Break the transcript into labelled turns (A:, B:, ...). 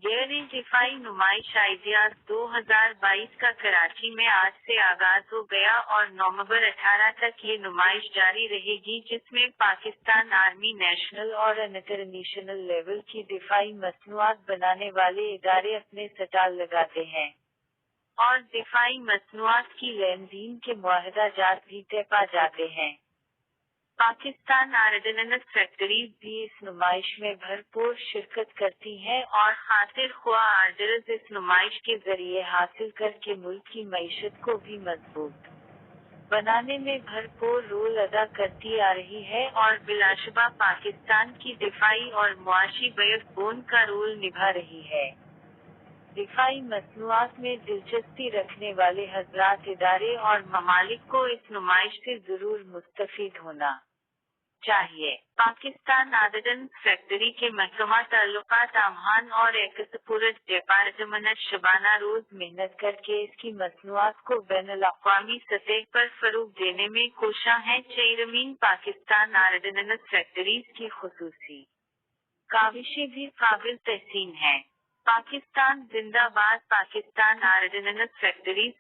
A: غیر دفاعی نمائش آئیڈیاز 2022 کا کراچی میں آج سے آغاز ہو گیا اور نومبر 18 تک یہ نمائش جاری رہے گی، جس میں پاکستان آرمی نیشنل اور انٹرنیشنل لیول کی دفاعی مصنوعات بنانے والے ادارے اپنے سٹال لگاتے ہیں اور دفاعی مصنوعات کی لین دین کے معاہدہ جات بھی طے پا جاتے ہیں۔ پاکستان آرڈیننس فیکٹریز بھی اس نمائش میں بھرپور شرکت کرتی ہیں اور خاطر خواہ آرڈرز اس نمائش کے ذریعے حاصل کر کے ملک کی معیشت کو بھی مضبوط بنانے میں بھرپور رول ادا کرتی آ رہی ہے اور بلا شبہ پاکستان کی دفاعی اور معاشی بیک بون کا رول نبھا رہی ہے۔ دفاعی مصنوعات میں دلچسپی رکھنے والے حضرات، ادارے اور ممالک کو اس نمائش سے ضرور مستفید ہونا چاہیے۔ پاکستان آرڈیننس فیکٹری کے محکمہ تعلقات عامان اور ایکسپورٹ ڈپارٹمنٹ شبانہ روز محنت کر کے اس کی مصنوعات کو بین الاقوامی سطح پر فروغ دینے میں کوشاں ہیں۔ چیئرمین پاکستان آرڈیننس فیکٹریز کی خصوصی کاوشیں بھی قابل تحسین ہیں۔ پاکستان زندہ باد۔ Pakistan ordinance factories